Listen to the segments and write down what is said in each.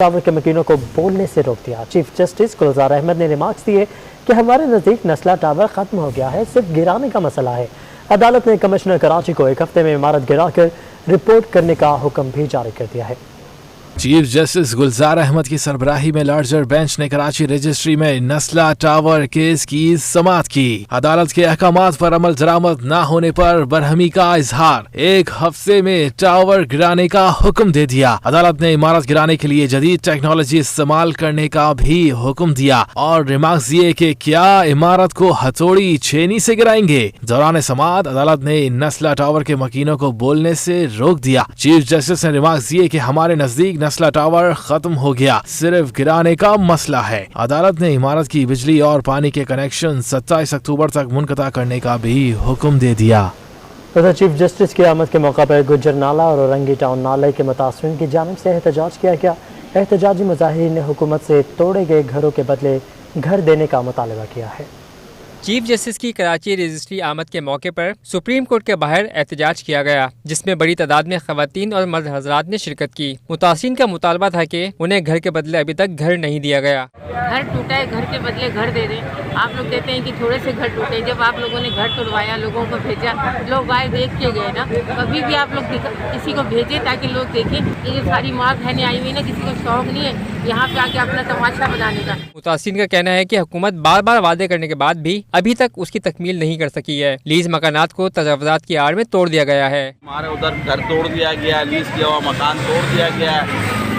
Tower के मकीनों को बोलने से रोक दिया। चीफ जस्टिस गुलजार अहमद ने रिमार्क्स दिए कि हमारे नज़दीक नस्ला टावर खत्म हो गया है, सिर्फ गिराने का मसला है। अदालत ने कमिश्नर कराची को 1 हफ्ते में इमारत गिराकर रिपोर्ट करने का हुक्म भी जारी कर दिया है। चीफ जस्टिस गुलजार अहमद की सरबराही में लार्जर बेंच ने कराची रजिस्ट्री में नस्ला टावर केस की समाअत की। अदालत के अहकामात पर अमल दरामद न होने पर बरहमी का इजहार, 1 हफ्ते में टावर गिराने का हुक्म दे दिया। अदालत ने इमारत गिराने के लिए जदीद टेक्नोलॉजी इस्तेमाल करने का भी हुक्म दिया और रिमार्क्स दिए कि क्या इमारत को हथौड़ी छेनी से गिराएंगे। दौरान समाअत अदालत ने नस्ला टावर के मकीनों को बोलने से रोक दिया। चीफ जस्टिस ने रिमार्क्स दिए कि हमारे नजदीक नस्ला टावर खत्म हो गया, सिर्फ गिराने का मसला है। अदालत ने इमारत की बिजली और पानी के कनेक्शन 27 अक्टूबर तक मुनक़ता करने का भी हुक्म दे दिया। उधर चीफ जस्टिस की आमद के मौका पर गुज्जर नाला और औरंगी टाउन नाले के मुतासरीन की जानिब से एहतजाज किया गया। एहतजाजी मुजाहिरीन ने हुकूमत से तोड़े गए घरों के बदले घर देने का मुतालबा किया है। चीफ जस्टिस की कराची रजिस्ट्री आमद के मौके पर सुप्रीम कोर्ट के बाहर एहतजाज किया गया, जिसमें बड़ी तादाद में खवातीन और मर्द हजरात ने शिरकत की। मुतासिरीन का मुतालबा था कि उन्हें घर के बदले अभी तक घर नहीं दिया गया। घर टूटा है, घर के बदले घर दे दें। आप लोग कहते हैं कि थोड़े से घर टूटे, जब आप लोगों ने घर तोड़वाया, लोगों को भेजा, लोग आए देख के गए ना। कभी भी आप लोग किसी को भेजें ताकि लोग देखें। ये सारी माँ बहनें आई हुई ना, किसी को शौक नहीं है यहाँ पे आके अपना तमाशा बनाने का। मुतासिरीन का कहना है कि हुकूमत बार बार वादे करने के बाद भी अभी तक उसकी तकमील नहीं कर सकी है। लीज मकानात को तजावुजात की आड़ में तोड़ दिया गया है। हमारे उधर घर तोड़ दिया गया, लीज किया हुआ मकान तोड़ दिया गया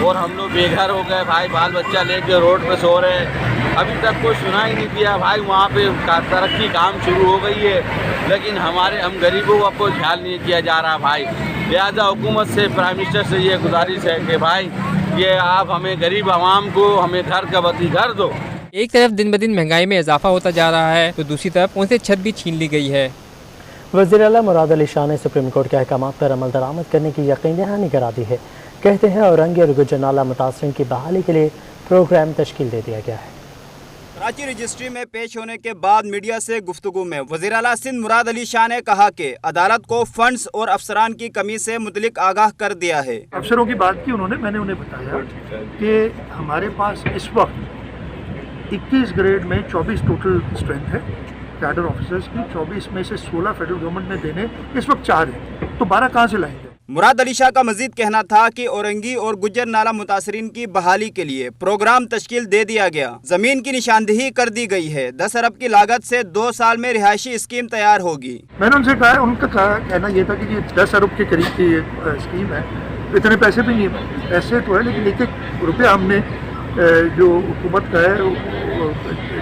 और हम लोग बेघर हो गए भाई, बाल बच्चा लेके रोड पे सो रहे हैं। अभी तक कोई सुना ही नहीं दिया भाई। वहाँ पे तरक्की काम शुरू हो गई है, लेकिन हम गरीबों का कोई ख्याल नहीं किया जा रहा भाई। लिहाजा हुकूमत से, प्राइम मिनिस्टर से ये गुजारिश है कि भाई ये आप हमें गरीब आवाम को हमें घर का बदली घर दो। एक तरफ दिन ब दिन महंगाई में इजाफा होता जा रहा है तो दूसरी तरफ उनसे छत भी छीन ली गई है। वज़ीर आला मुराद अली शाह ने सुप्रीम कोर्ट के अहकामात पर अमल दरामद करने की यकीन दहानी करा दी है। कहते हैं औरंगी और गुज्जर नाला मुतासरीन की बहाली के लिए प्रोग्राम तश्कील दे दिया गया है। कराची रजिस्ट्री में पेश होने के बाद मीडिया से गुफ्तगू में वज़ीर आला सिंध मुराद अली शाह ने कहा कि अदालत को फंड्स और अफसरान की कमी से मुतलिक आगाह कर दिया है। अफसरों की बात की उन्होंने, मैंने उन्हें बताया कि हमारे पास इस वक्त 21 ग्रेड में 24 टोटल स्ट्रेंथ है कैडर ऑफिसर्स की। 24 में से 16 फेडरल गवर्नमेंट ने देने, इस वक्त 4 है, तो 12 कहाँ से लाएंगे। मुराद अली शाह का मजीद कहना था कि औरंगी और गुज्जर नाला मुतासरीन की बहाली के लिए प्रोग्राम तश्कील दे दिया गया। जमीन की निशानदेही कर दी गई है। 10 अरब की लागत से 2 साल में रिहायशी स्कीम तैयार होगी। मैंने उनसे कहा, उनका कहना ये था कि ये 10 अरब के करीब की स्कीम है, इतने पैसे भी नहीं है, पैसे तो है लेकिन 1-1 रुपया हमने जो हुकूमत का है,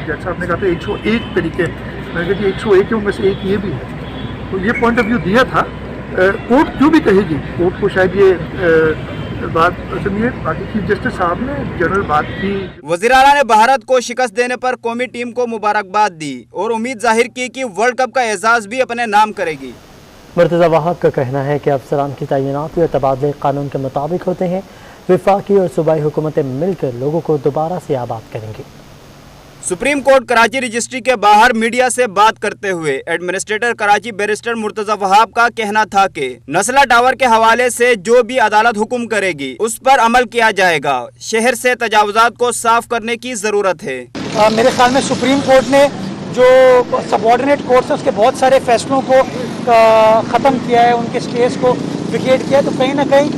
जैसा आपने कहा था 101 तरीके, मैंने कहा 101 में से एक ये भी है, तो ये पॉइंट ऑफ व्यू दिया था। कोर्ट क्यों भी कहेगी, कोर्ट को शायद ये बात पसंद है। बाकी चीफ जस्टिस साहब ने जनरल बात की। वज़ीर आला ने भारत को शिकस्त देने पर कौमी टीम को मुबारकबाद दी और उम्मीद जाहिर की कि वर्ल्ड कप का एजाज भी अपने नाम करेगी। मुर्तज़ा वहाब का कहना है कि अफसरान की तैनाती और तबादले कानून के मुताबिक होते हैं। वफाकी और सूबाई हुकूमतें मिलकर लोगों को दोबारा से आबाद करेंगी। सुप्रीम कोर्ट कराची रजिस्ट्री के बाहर मीडिया से बात करते हुए एडमिनिस्ट्रेटर कराची बैरिस्टर मुर्तज़ा वहाब का कहना था कि नस्ला टावर के हवाले से जो भी अदालत हुक्म करेगी उस पर अमल किया जाएगा। शहर से तजावुजात को साफ करने की जरूरत है। मेरे ख्याल में सुप्रीम कोर्ट ने जो सबऑर्डिनेट कोर्ट्स उसके बहुत सारे फैसलों को ख़त्म किया है, उनके स्टेज को विकेट किया है, तो कहीं ना कहीं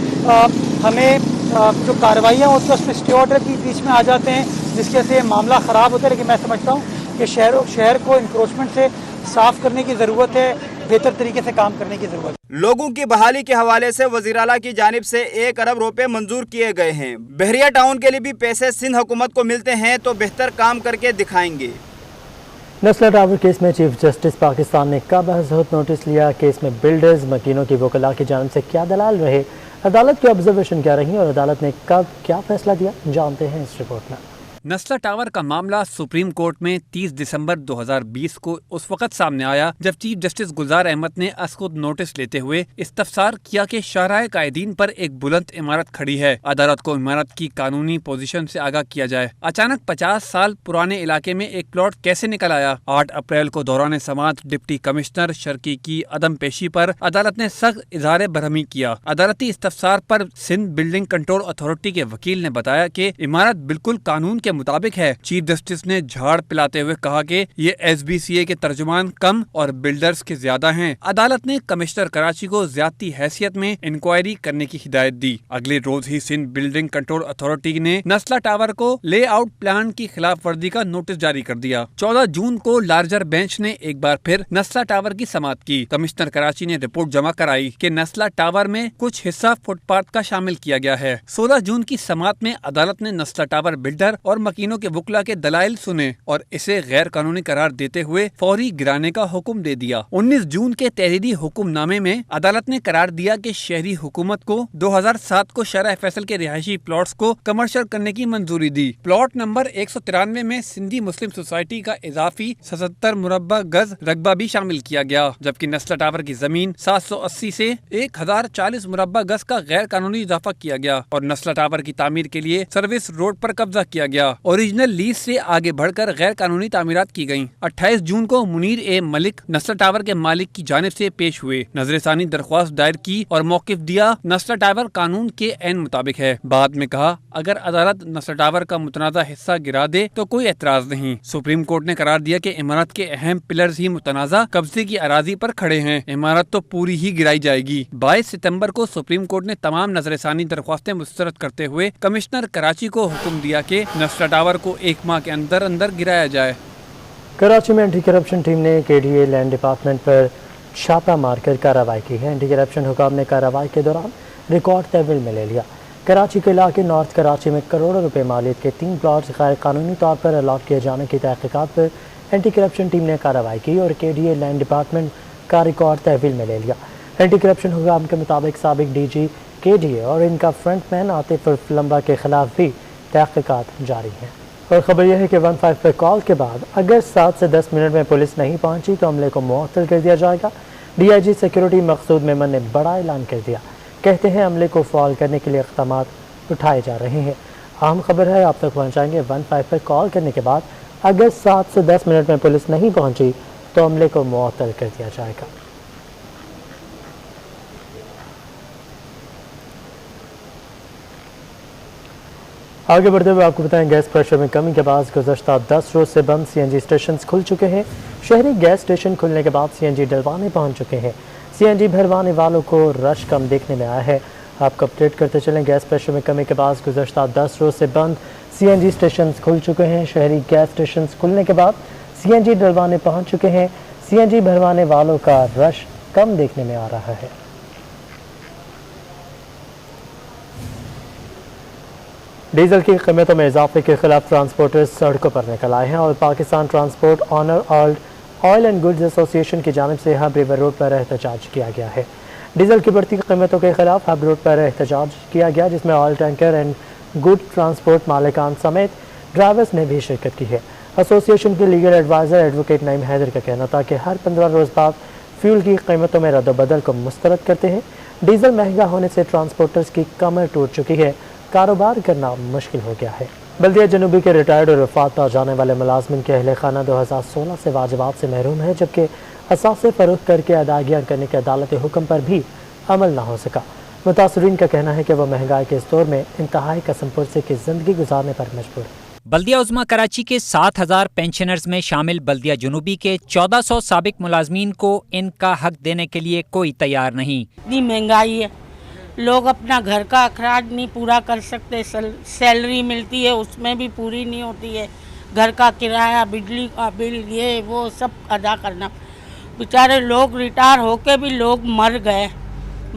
हमें जो कार्रवाइयाँ होती हैं उसमें स्टे ऑर्डर भी बीच में आ जाते हैं, जिसके से मामला ख़राब होता है। लेकिन मैं समझता हूँ कि शहर को इंक्रोचमेंट से साफ़ करने की ज़रूरत है, बेहतर तरीके से काम करने की ज़रूरत है। लोगों की बहाली के हवाले से वज़ीर आला की जानिब से 1 अरब रुपए मंजूर किए गए हैं। बहरिया टाउन के लिए भी पैसे सिंध हुकूमत को मिलते हैं तो बेहतर काम करके दिखाएंगे। नस्ला टावर केस में चीफ जस्टिस पाकिस्तान ने कब हज़रत नोटिस लिया, केस में बिल्डर्स मकीनों की वकला की जानिब से क्या दलाल रहे, अदालत की ऑब्जर्वेशन क्या रही और अदालत ने कब क्या फैसला दिया, जानते हैं इस रिपोर्ट में। नस्ला टावर का मामला सुप्रीम कोर्ट में 30 दिसंबर 2020 को उस वक्त सामने आया जब चीफ जस्टिस गुलजार अहमद ने खुद नोटिस लेते हुए इस्तफसार किया कि शाहराह कायदीन पर एक बुलंद इमारत खड़ी है, अदालत को इमारत की कानूनी पोजीशन से आगाह किया जाए। अचानक 50 साल पुराने इलाके में एक प्लॉट कैसे निकल आया? 8 अप्रैल को दौरान समाअत डिप्टी कमिश्नर शर्की की अदम पेशी पर अदालत ने सख्त इजहार बरहमी किया। अदालती इस्तफसार पर सिंध बिल्डिंग कंट्रोल अथॉरिटी के वकील ने बताया कि इमारत बिल्कुल कानून के मुताबिक है। चीफ जस्टिस ने झाड़ पिलाते हुए कहा कि ये SBCA के तर्जुमान कम और बिल्डर्स के ज्यादा हैं। अदालत ने कमिश्नर कराची को ज्यादती हैसियत में इंक्वायरी करने की हिदायत दी। अगले रोज ही सिंध बिल्डिंग कंट्रोल अथॉरिटी ने नस्ला टावर को लेआउट प्लान की खिलाफ वर्जी का नोटिस जारी कर दिया। 14 जून को लार्जर बेंच ने एक बार फिर नस्ला टावर की समाअत की। कमिश्नर कराची ने रिपोर्ट जमा कराई कि नस्ला टावर में कुछ हिस्सा फुटपाथ का शामिल किया गया है। 16 जून की समाअत में अदालत ने नस्ला टावर बिल्डर और मकीनों के वकला के दलाइल सुने और इसे गैर कानूनी करार देते हुए फौरी गिराने का हुक्म दे दिया। 19 जून के तहरीरी हुक्मनामे में अदालत ने करार दिया कि शहरी हुकूमत को 2007 को शरह फैसल के रिहायशी प्लॉट्स को कमर्शियल करने की मंजूरी दी। प्लॉट नंबर 193 में सिंधी मुस्लिम सोसाइटी का इजाफी 77 मुरब्बा गज रकबा भी शामिल किया गया, जबकि नस्ला टावर की जमीन 780 से 1040 मुरब्बा गज का गैर कानूनी इजाफा किया गया और नस्ला टावर की तामीर के लिए सर्विस रोड पर कब्जा किया गया। ओरिजिनल लीज से आगे बढ़कर गैर कानूनी तामीरात की गयी। 28 जून को मुनीर ए मलिक नस्ला टावर के मालिक की जानिब से पेश हुए, नजरसानी दरख्वास्त दायर की और मौकिफ दिया नस्ला टावर कानून के ऐन मुताबिक है। बाद में कहा अगर अदालत नस्ला टावर का मुतनाज़ा हिस्सा गिरा दे तो कोई एतराज नहीं। सुप्रीम कोर्ट ने करार दिया कि इमारत के अहम पिलर्स ही मुतनाज़ा कब्जे की अराजी पर खड़े हैं, इमारत तो पूरी ही गिराई जाएगी। 22 सितंबर को सुप्रीम कोर्ट ने तमाम नजरसानी दरख्वास्तें मुस्तरद करते हुए कमिश्नर कराची को हुक्म दिया कि नस्ला टावर को 1 माह के अंदर अंदर गिराया जाए। कराची में एंटी करप्शन टीम ने KDA लैंड डिपार्टमेंट पर छापा मारकर कार्रवाई की है। एंटी करप्शन हुकाम ने कार्रवाई के दौरान रिकॉर्ड तहवील में ले लिया। कराची के इलाके नॉर्थ कराची में करोड़ों रुपए मालियत के 3 प्लॉट्स गैर कानूनी तौर पर अलॉट किए जाने की तहकीकात पर एंटी करप्शन टीम ने कार्रवाई की और KDA लैंड डिपार्टमेंट का रिकॉर्ड तहवील में ले लिया। एंटी करप्शन हुकाम के मुताबिक साबिक DG KDA और इनका फ्रंटमैन आतिफ लंबा के खिलाफ भी तहकीकात जारी हैं। और ख़बर यह है कि 15 पर कॉल के बाद अगर 7 से 10 मिनट में पुलिस नहीं पहुंची तो हमले को मुअत्तल कर दिया जाएगा। DIG सिक्योरिटी मकसूद मेमन ने बड़ा ऐलान कर दिया। कहते हैं हमले को फॉल करने के लिए इक़दाम उठाए जा रहे हैं। अहम खबर है आप तक पहुँचाएंगे। 15 पर कॉल करने के बाद अगर 7 से 10 मिनट में पुलिस नहीं पहुँची तो हमले को मुअत्तल कर दिया जाएगा। आगे बढ़ते हुए आपको बताएं गैस प्रेशर में कमी के बाद गुज़श्ता 10 रोज से बंद CNG स्टेशन खुल चुके हैं। शहरी गैस स्टेशन खुलने के बाद CNG डलवाने पहुंच चुके हैं। CNG भरवाने वालों को रश कम देखने में आया है। आपको अपडेट करते चलें गैस प्रेशर में कमी के बाद गुज़श्ता 10 रोज से बंद CNG स्टेशन खुल चुके हैं। शहरी गैस स्टेशन खुलने के बाद CNG डलवाने पहुँच चुके हैं। CNG भरवाने वालों का रश कम देखने में आ रहा है। डीजल की कीमतों में इजाफे के खिलाफ ट्रांसपोर्टर्स सड़कों पर निकल आए हैं और Pakistan transport owner oil and goods association की जानिब से हब रिवर रोड पर एहतजाज किया गया है। डीजल की बढ़ती कीमतों के खिलाफ हब रोड पर एहतजाज किया गया, जिसमें oil tanker and good transport मालिकान समेत ड्राइवर्स ने भी शिरकत की है। एसोसिएशन के legal adviser advocate Naeem Haider का कहना था कि हर 15 रोज़ बाद फ्यूल की कीमतों में रद्द-बदल को मुस्तरद करते हैं। डीजल महंगा होने से ट्रांसपोर्टर्स की कमर टूट चुकी है, कारोबार करना मुश्किल हो गया है। बल्दिया जनूबी के रिटायर्ड और वफात पा जाने वाले मुलाजमिन के अहले खाना 2016 से वाजिबात से महरूम है, जबकि असासे फरोख्त करके अदायगियाँ करने के अदालती हुक्म पर भी अमल ना हो सका। मुतासरीन का कहना है कि वह महंगाई के इस दौर में इंतहाई कसमपुरसी की ज़िंदगी गुजारने पर मजबूर है। बल्दिया उज़्मा कराची के 7000 पेंशनर्स में शामिल बल्दिया जनूबी के 1400 साबिक मुलाजमीन को इनका हक देने के लिए कोई तैयार नहीं। इतनी महंगाई है, लोग अपना घर का अखराज नहीं पूरा कर सकते, सैलरी मिलती है उसमें भी पूरी नहीं होती है, घर का किराया, बिजली का बिल, ये वो सब अदा करना। बेचारे लोग रिटायर होके भी लोग मर गए,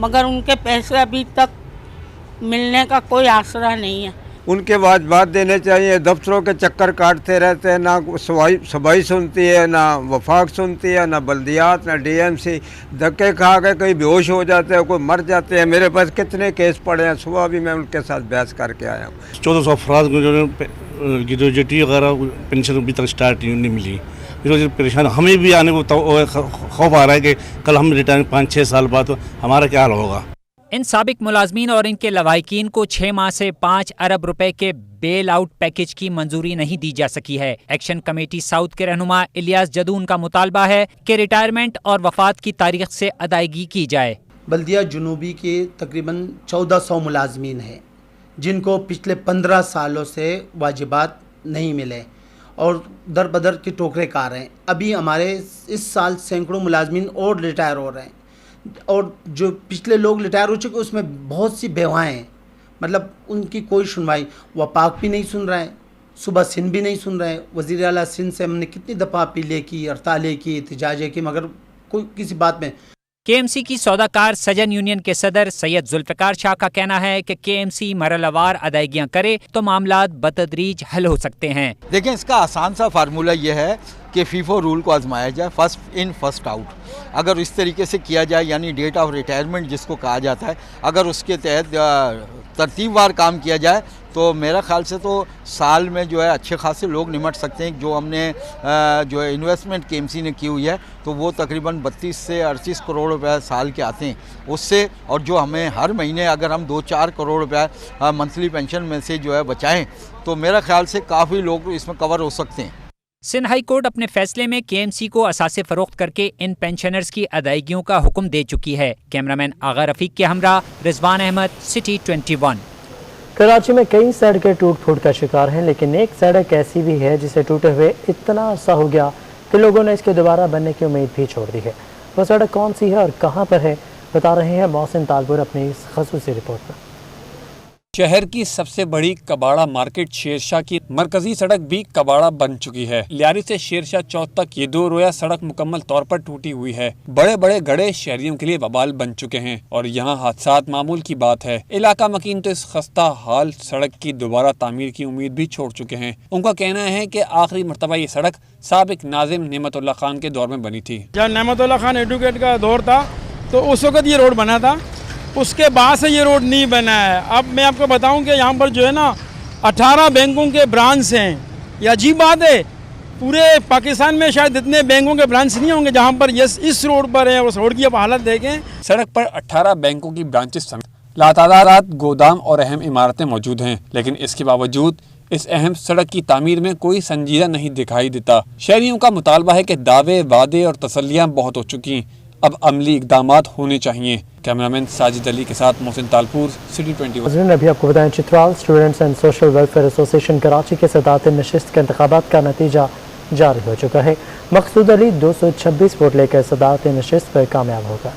मगर उनके पैसे अभी तक मिलने का कोई आसरा नहीं है। उनके वाजबात देने चाहिए। दफ्तरों के चक्कर काटते रहते हैं, ना सफाई सुनती है, ना वफाक सुनती है, ना बल्दियात, ना DMC। धक्के खा के कहीं बेहोश हो जाते हैं, कोई मर जाते हैं। मेरे पास कितने केस पड़े हैं, सुबह भी मैं उनके साथ बहस करके आया हूँ। 1400 अफराद को जो ग्रेजुएटी वगैरह पेंशन अभी तक स्टार्ट नहीं मिली, इस वजह से परेशान हमें भी आने को खौफ आ रहा है कि कल हम रिटायर 5-6 साल बाद तो हमारा क्या हाल होगा। इन साबिक मुलाजमीन और इनके लवाहिकीन को 6 माह से 5 अरब रुपए के बेल आउट पैकेज की मंजूरी नहीं दी जा सकी है। एक्शन कमेटी साउथ के रहनुमा इलियास जदून का मुतालबा है कि रिटायरमेंट और वफात की तारीख से अदायगी की जाए। बल्दिया जुनूबी के तकरीबन 1400 मुलाजमीन हैं जिनको पिछले 15 सालों से वाजिबात नहीं मिले और दर बदर के टोकरे खा रहे हैं। अभी हमारे इस साल सैकड़ों मुलाजमीन और रिटायर हो रहे हैं और जो पिछले लोग रिटायर हो चुके उसमें बहुत सी बेवाएँ हैं, मतलब उनकी कोई सुनवाई वफाक भी नहीं सुन रहा है, सुबह सिंध भी नहीं सुन रहे हैं। वज़ीर आला सिंध से हमने कितनी दफ़ा अपीलें की, हड़तालें की, एहतजाजें की, मगर कोई किसी बात में। केएमसी की सौदाकार सजन यूनियन के सदर सैयद जुल्फ़िकार शाह का कहना है कि केएमसी मरहलावार अदायगियाँ करे तो मामलात बतदरीज हल हो सकते हैं। देखें, इसका आसान सा फार्मूला ये है कि फीफो रूल को आजमाया जाए, फर्स्ट इन फर्स्ट आउट। अगर इस तरीके से किया जाए, यानी डेट ऑफ रिटायरमेंट जिसको कहा जाता है, अगर उसके तहत तरतीबवार काम किया जाए तो मेरा ख्याल से तो साल में जो है अच्छे खासे लोग निमट सकते हैं। जो हमने जो है इन्वेस्टमेंट केएमसी ने की हुई है तो वो तकरीबन 32 से 38 करोड़ रुपए साल के आते हैं उससे, और जो हमें हर महीने अगर हम 2-4 करोड़ रुपए मंथली पेंशन में से जो है बचाएं तो मेरा ख्याल से काफ़ी लोग इसमें कवर हो सकते हैं। सिंध हाई कोर्ट अपने फैसले में केएमसी को असासे फरोख्त करके इन पेंशनर्स की अदायगियों का हुक्म दे चुकी है। कैमरामैन आगा रफीक के हमरा रिजवान अहमद, सिटी 21। कराची में कई सड़कें टूट फूट का शिकार हैं, लेकिन एक सड़क ऐसी भी है जिसे टूटे हुए इतना अरसा हो गया कि लोगों ने इसके दोबारा बनने की उम्मीद भी छोड़ दी है। वो सड़क कौन सी है और कहां पर है, बता रहे हैं मोहसिन तालपुर अपनी इस खसूसी रिपोर्ट में। शहर की सबसे बड़ी कबाड़ा मार्केट शेरशाह की मरकजी सड़क भी कबाड़ा बन चुकी है। लियारी से शेरशाह चौक तक ये 2 रोया सड़क मुकम्मल तौर पर टूटी हुई है। बड़े बड़े गड्ढे शहरियों के लिए वबाल बन चुके हैं और यहाँ हादसात मामूल की बात है। इलाका मकीन तो इस खस्ता हाल सड़क की दोबारा तामीर की उम्मीद भी छोड़ चुके हैं। उनका कहना है कि आखिरी मरतबा ये सड़क साबिक नाजिम नेमतुल्ला खान के दौर में बनी थी। जब नेमतुल्ला खान एडवोकेट का दौर था तो उस वक्त ये रोड बना था, उसके बाद से ये रोड नहीं बना है। अब मैं आपको बताऊं कि यहाँ पर जो है ना 18 बैंकों के ब्रांच हैं। ये अजीब बात है, पूरे पाकिस्तान में शायद इतने बैंकों के ब्रांच नहीं होंगे जहाँ पर इस रोड पर है। उस रोड की आप हालत देखें। सड़क पर 18 बैंकों की ब्रांचेस समेत लातादात गोदाम और अहम इमारतें मौजूद हैं, लेकिन इसके बावजूद इस अहम सड़क की तामीर में कोई संजीदा नहीं दिखाई देता। शहरियों का मुतालबा है कि दावे, वादे और तसल्लियाँ बहुत हो चुकी, अब अमली इक़दामात होने चाहिए। कैमरामैन साजिद अली के साथ मोहसिन तालपुर, सिटी 21। अभी आपको बताएं, Chitral students and social welfare association Karachi के सदारती नशिस्त के इंतखाबात का नतीजा जारी हो चुका है। मकसूद अली 226 वोट लेकर सदारती नशिस्त पर कामयाब होगा।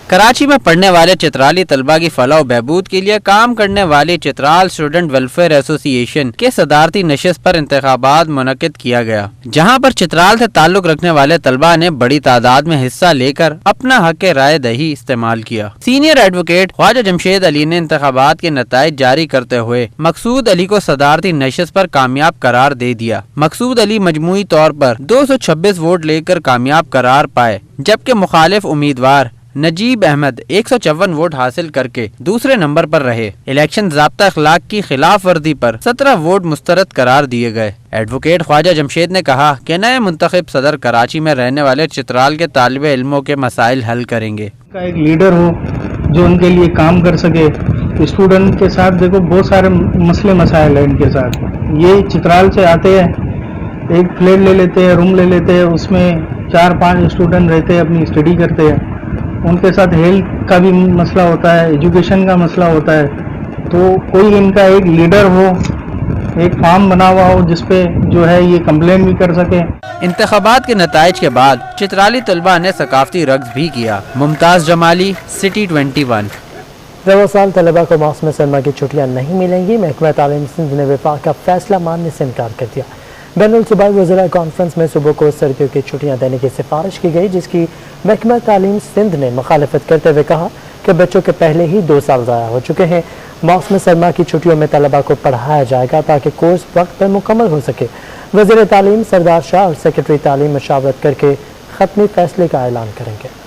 कराची में पढ़ने वाले चित्राली तलबा की फलाह व बहबूद के लिए काम करने वाली चित्राल स्टूडेंट वेलफेयर एसोसिएशन के सदारती नशिस्त पर इंतखाबात मुनक्किद किया गया, जहां पर चित्राल से ताल्लुक रखने वाले तलबा ने बड़ी तादाद में हिस्सा लेकर अपना हक राय दही इस्तेमाल किया। सीनियर एडवोकेट ख्वाजा जमशेद अली ने इंतखाबात के नताइज जारी करते हुए मकसूद अली को सदारती नशिस्त पर कामयाब करार दे दिया। मकसूद अली मजमूई तौर पर 226 वोट लेकर कामयाब करार पाए, जबकि मुखालिफ उम्मीदवार नजीब अहमद 154 वोट हासिल करके दूसरे नंबर पर रहे। इलेक्शन ज़ाब्ता अखलाक की खिलाफ वर्दी पर 17 वोट मुस्तरद करार दिए गए। एडवोकेट ख्वाजा जमशेद ने कहा कि नए मुंतखब सदर कराची में रहने वाले चित्राल के तालिबे इल्मों के मसाइल हल करेंगे। एक लीडर हो जो उनके लिए काम कर सके। स्टूडेंट के साथ देखो बहुत सारे मसले मसाइल है इनके साथ। ये चित्राल से आते हैं, एक फ्लैट ले लेते हैं, रूम ले लेते हैं, उसमें 4-5 स्टूडेंट रहते हैं, अपनी स्टडी करते हैं। उनके साथ हेल्थ का भी मसला होता है, एजुकेशन का मसला होता है। तो कोई इनका एक लीडर हो, एक फार्म बना हुआ हो जिसपे जो है ये कंप्लेन भी कर सके। इंतखाबात के नताइज के बाद चित्राली तलबा ने सकाफती रक्स भी किया। मुमताज जमाली, सिटी 21। रवा साल तलबा को मौसम सरमा की छुट्टियाँ नहीं मिलेंगी। महकमा तालीम सिंध ने वफाक का फैसला मानने से इनकार कर दिया। बैनुल सूबाई वज़ीरा कॉन्फ्रेंस में सुबह को सर्दियों की छुट्टियां देने की सिफारिश की गई, जिसकी महकमा तालीम सिंध ने मुखालफत करते हुए कहा कि बच्चों के पहले ही 2 साल ज़ाया हो चुके हैं। मौसम सरमा की छुट्टियों में तलबा को पढ़ाया जाएगा ताकि कोर्स वक्त पर मुकम्मल हो सके। वज़ीर तालीम सरदार शाह और सेक्रेटरी तालीम मशावरत करके ख़त्मी फैसले का ऐलान करेंगे।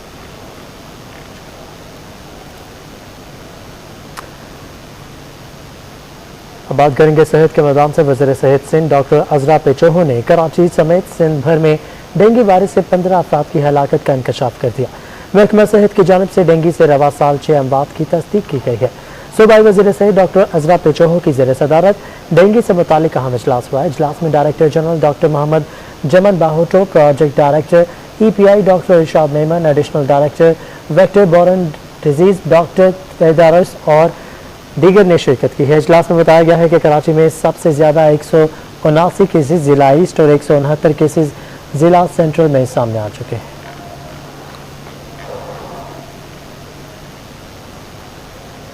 अब बात करेंगे सेहत के मैदान से। वज़ीर सेहत सिंध डॉक्टर अजरा पेचोहो ने कराची समेत सिंध भर में डेंगू वायरस से 15 अफराद की हलाकत का इंकशाफ कर दिया। महकमा सेहत की जानिब से डेंगू से रवा साल 6 अमवात की तस्दीक की गई है। सूबाई वज़ीर सेहत डॉक्टर अजरा पेचोहो की ज़ेर सदारत डेंगू से मुतालिक अहम इजलास हुआ है। इजलास में director general doctor Mohammad Zaman Bahoto, project director EPI doctor Irshad Memon, additional director vector borne disease doctor तेदारस और दीगर ने शिरकत की है। इजलास में बताया गया है कि कराची में सबसे ज़्यादा 179 केसेज ज़िला ईस्ट और 169 केसेज ज़िला सेंट्रल में सामने आ चुके हैं।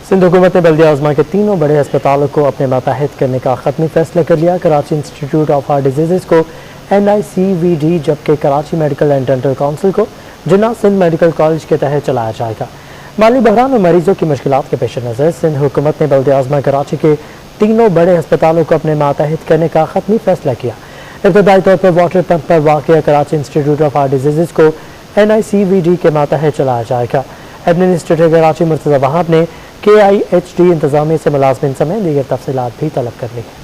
सिंध हुकूमत ने बल्दिया आज़मा के तीनों बड़े अस्पतालों को अपने मातहत करने का ख़त्मी फैसला कर लिया। Karachi institute of heart disease को NICVD जबकि Karachi medical and dental council को जिन्ना सिंध मेडिकल कॉलेज के तहत चलाया जाएगा। माली बहरान और मरीजों की मुश्किलात के पेश नज़र सिंध हुकूमत ने बल्दिया आज़मा कराची के तीनों बड़े अस्पतालों को अपने मातहत करने का ख़त्मी फैसला किया। इब्तदाई तौर पर वाटर पंप पर वाक़िया Karachi institute of heart disease को NICVD के मातहत चलाया जाएगा। एडमिनिस्ट्रेटर कराची मुर्तज़ा वहाब ने KIHD इंतज़ामिया से मुलाज़मिन समेत दीगर तफसीलात भी तलब कर ली है।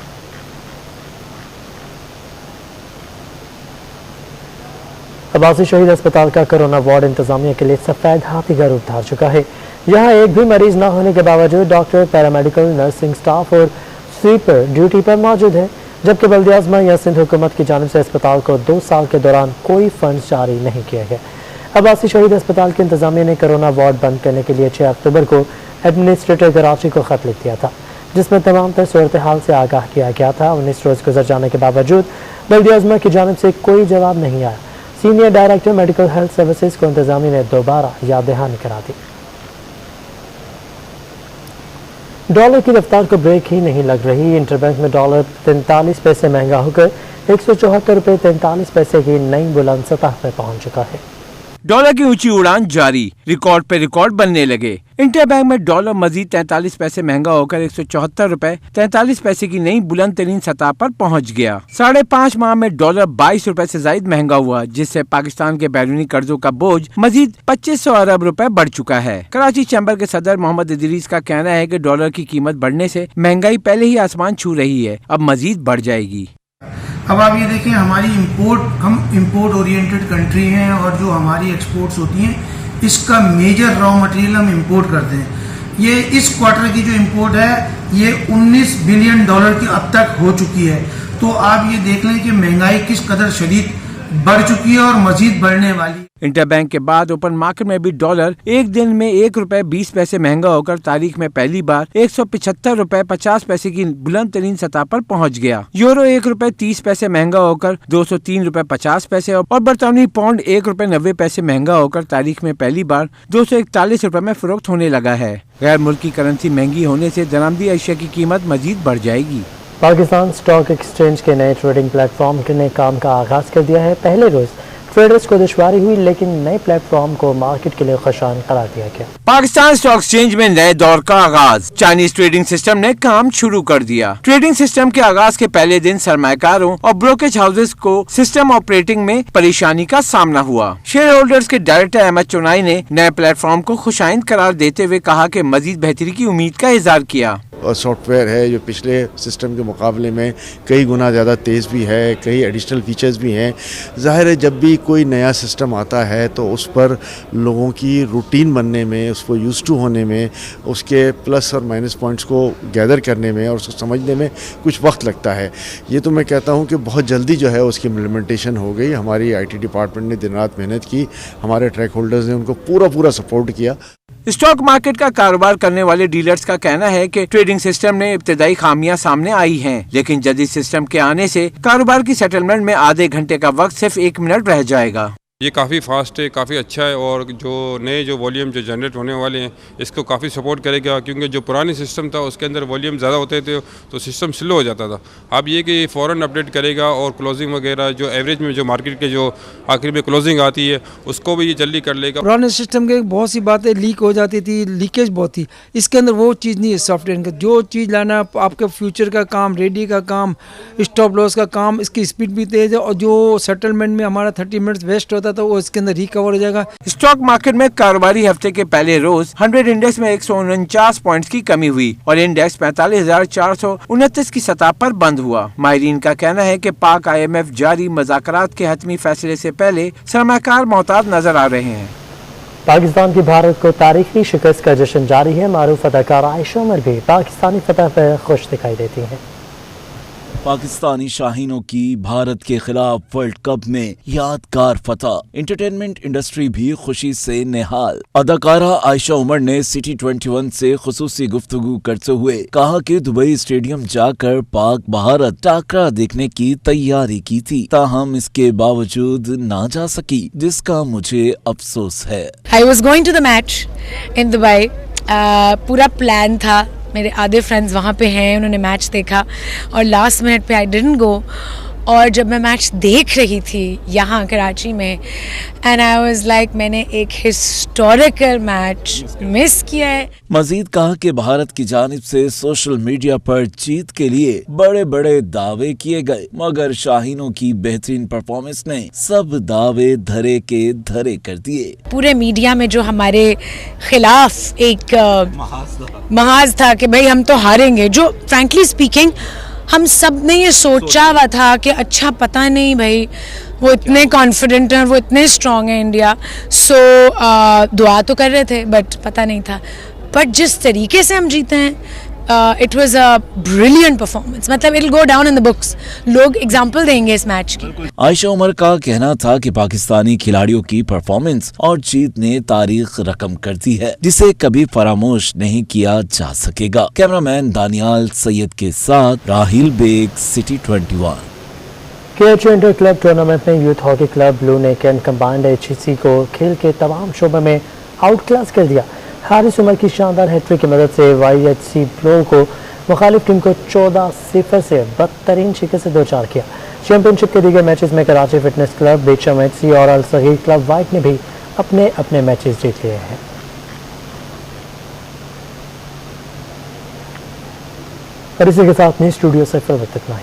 अब्बासी शहीद अस्पताल का कोरोना वार्ड इंतजामिया के लिए सफ़ेद हाथी का रूप धार चुका है। यहाँ एक भी मरीज न होने के बावजूद डॉक्टर, पैरामेडिकल, नर्सिंग स्टाफ और स्वीपर ड्यूटी पर मौजूद है, जबकि बल्दिया आज़मा या सिंध हुकूमत की जानिब से अस्पताल को 2 साल के दौरान कोई फंड जारी नहीं किया गया। अब्बासी शहीद अस्पताल की इंतजामिया ने कोरोना वार्ड बंद करने के लिए 6 अक्टूबर को एडमिनिस्ट्रेटर कराची को खत लिख दिया था, जिसमें तमाम तर सूरत हाल से आगाह किया गया था। 19 रोज़ गुजर जाने के बावजूद बल्दिया आज़मा की जानिब से कोई जवाब नहीं आया। Senior director medical health services को इंतजामिया ने दोबारा याद दहानी करा दी। डॉलर की रफ्तार को ब्रेक ही नहीं लग रही। इंटरबैंक में डॉलर 43 पैसे महंगा होकर 174 रुपये 43 पैसे की नई बुलंद सतह पर पहुंच चुका है। डॉलर की ऊंची उड़ान जारी, रिकॉर्ड पे रिकॉर्ड बनने लगे। इंटरबैंक में डॉलर मजीद 43 पैसे महंगा होकर 174 रुपए 43 पैसे की नई बुलंद तरीन सतह पर पहुंच गया। 5.5 माह में डॉलर 22 रुपए से ज्यादा महंगा हुआ, जिससे पाकिस्तान के बैरूनी कर्जों का बोझ मजीद 2500 अरब रुपए बढ़ चुका है। कराची चैम्बर के सदर मोहम्मद इदरीस का कहना है कि डॉलर की कीमत बढ़ने से महंगाई पहले ही आसमान छू रही है, अब मजीद बढ़ जाएगी। अब आप ये देखें, हमारी हम इंपोर्ट ओरिएंटेड कंट्री हैं और जो हमारी एक्सपोर्ट्स होती हैं इसका मेजर रॉ मटेरियल हम इंपोर्ट करते हैं। ये इस क्वार्टर की जो इंपोर्ट है ये 19 बिलियन डॉलर की अब तक हो चुकी है। तो आप ये देख लें कि महंगाई किस कदर शदीद बढ़ चुकी है और मजीद बढ़ने वाली। इंटरबैंक के बाद ओपन मार्केट में भी डॉलर एक दिन में 1 रुपए 20 पैसे महंगा होकर तारीख में पहली बार 175 रुपए 50 पैसे की बुलंद तरीन सतह पर पहुंच गया। यूरो 1 रुपए 30 पैसे महंगा होकर 203 रुपए 50 पैसे और बरतानी पाउंड 1 रुपए 90 पैसे महंगा होकर तारीख में पहली बार 241 रुपए में फरोख्त होने लगा है। गैर मुल्की करेंसी महंगी होने से दरामदी अशिया की कीमत मजीद बढ़ जाएगी। पाकिस्तान स्टॉक एक्सचेंज के नए ट्रेडिंग प्लेटफॉर्म ने काम का आगाज कर दिया है। पहले रोज ट्रेडर्स को दुश्वारी हुई, लेकिन नए प्लेटफॉर्म को मार्केट के लिए खुशान करार दिया गया। पाकिस्तान स्टॉक एक्सचेंज में नए दौर का आगाज, चाइनीज ट्रेडिंग सिस्टम ने काम शुरू कर दिया। ट्रेडिंग सिस्टम के आगाज के पहले दिन सरमायाकारों और ब्रोकरेज हाउसेज को सिस्टम ऑपरेटिंग में परेशानी का सामना हुआ। शेयर होल्डर्स के डायरेक्टर अहमद चुनाई ने नए प्लेटफॉर्म को खुशाइंद करार देते हुए कहा कि मजीद बेहतरी की उम्मीद का इजहार किया। और सॉफ्टवेयर है जो पिछले सिस्टम के मुकाबले में कई गुना ज़्यादा तेज़ भी है, कई एडिशनल फीचर्स भी हैं। ज़ाहिर है जब भी कोई नया सिस्टम आता है तो उस पर लोगों की रूटीन बनने में, उसको यूज़ टू होने में, उसके प्लस और माइनस पॉइंट्स को गैदर करने में और उसको समझने में कुछ वक्त लगता है। ये तो मैं कहता हूँ कि बहुत जल्दी जो है उसकी इम्प्लीमेंटेशन हो गई। हमारी IT डिपार्टमेंट ने दिन रात मेहनत की, हमारे ट्रैक होल्डर्स ने उनको पूरा सपोर्ट किया। स्टॉक मार्केट का कारोबार करने वाले डीलर्स का कहना है कि ट्रेडिंग सिस्टम में इब्तदाई खामियां सामने आई हैं, लेकिन जदीद सिस्टम के आने से कारोबार की सेटलमेंट में आधे घंटे का वक्त सिर्फ 1 मिनट रह जाएगा। ये काफ़ी फास्ट है, काफ़ी अच्छा है और जो नए जो वॉल्यूम जो जनरेट होने वाले हैं इसको काफ़ी सपोर्ट करेगा, क्योंकि जो पुरानी सिस्टम था उसके अंदर वॉल्यूम ज़्यादा होते थे तो सिस्टम स्लो हो जाता था। अब ये कि फ़ौरन अपडेट करेगा और क्लोजिंग वगैरह जो एवरेज में जो मार्केट के जो आखिर में क्लोजिंग आती है उसको भी ये जल्दी कर लेगा। पुराने सिस्टम के बहुत सी बातें लीक हो जाती थी, लीकेज बहुत थी। इसके अंदर वो चीज़ नहीं है सॉफ्टवेयर का। जो चीज़ लाना आपके फ्यूचर का काम, रेडी का काम, स्टॉप लॉस का काम, इसकी स्पीड भी तेज़ है और जो सेटलमेंट में हमारा 30 मिनट्स वेस्ट होता जाता था वो इसके अंदर रिकवर हो जाएगा। स्टॉक मार्केट में कारोबारी हफ्ते के पहले रोज 100 इंडेक्स में 149 पॉइंट्स की कमी हुई और इंडेक्स 45,429 की सतह पर बंद हुआ। माहिरीन का कहना है कि पाक IMF जारी मुज़ाकरात के हतमी फैसले से पहले सरमाकार मोहतात नजर आ रहे हैं। पाकिस्तान की भारत को तारीखी शिकस्त का जश्न जारी है। मारूफ अदाकारा आयशा उमर भी पाकिस्तानी फतह पर खुश दिखाई देती हैं। पाकिस्तानी शाहीनों की भारत के खिलाफ वर्ल्ड कप में यादगार फतह। एंटरटेनमेंट इंडस्ट्री भी खुशी से निहाल। अदाकारा आयशा उमर ने सिटी 21 से खुसूसी गुफ्तगू करते हुए कहा कि दुबई स्टेडियम जाकर पाक भारत टाकरा देखने की तैयारी की थी, ताहम इसके बावजूद ना जा सकी, जिसका मुझे अफसोस है। I was going to the match in Dubai. पूरा प्लान था, मेरे आधे फ्रेंड्स वहाँ पे हैं, उन्होंने मैच देखा और लास्ट मिनट पे आई डिडंट गो। और जब मैं मैच देख रही थी यहाँ कराची में एंड आई वाज लाइक मैंने एक हिस्टोरिकल मैच मिस किया है। मजीद कहा कि भारत की जानिब से सोशल मीडिया पर जीत के लिए बड़े बड़े दावे किए गए, मगर शाहीनों की बेहतरीन परफॉर्मेंस ने सब दावे धरे के धरे कर दिए। पूरे मीडिया में जो हमारे खिलाफ एक महाज था कि भाई हम तो हारेंगे, जो फ्रैंकली स्पीकिंग हम सब ने ये सोचा हुआ था कि अच्छा पता नहीं भाई वो इतने कॉन्फिडेंट हैं और वो इतने स्ट्रॉन्ग हैं इंडिया, सो दुआ तो कर रहे थे बट पता नहीं था। बट जिस तरीके से हम जीते हैं it was a brilliant performance, मतलब it will go down in the books, लोग एग्जांपल देंगे इस मैच की। आयशा उमर का कहना था कि पाकिस्तानी खिलाड़ियों की परफॉर्मेंस और जीत ने तारीख रकम कर दी है, जिसे कभी फरामोश नहीं किया जा सकेगा। कैमरामैन दानियाल सैयद के साथ Raheel Baig, city 21। KHU inter club tournament में youth hockey club blue neck and combined HEC को खेल के तमाम शोबों में आउट क्लास कर दिया। हारिस उमर की शानदार हैट्रिक की मदद से YHC ब्लू को मुखालिफ टीम को 14-0 से बदतरीन शिकस्त से 2-4 किया। चैंपियनशिप के दीगर मैचेस में कराची फिटनेस क्लब, बेचम HC और अल सगीर क्लब वाइट ने भी अपने अपने मैचेस जीत लिए हैं। और इसी के साथ में स्टूडियो से फिर इतना ही।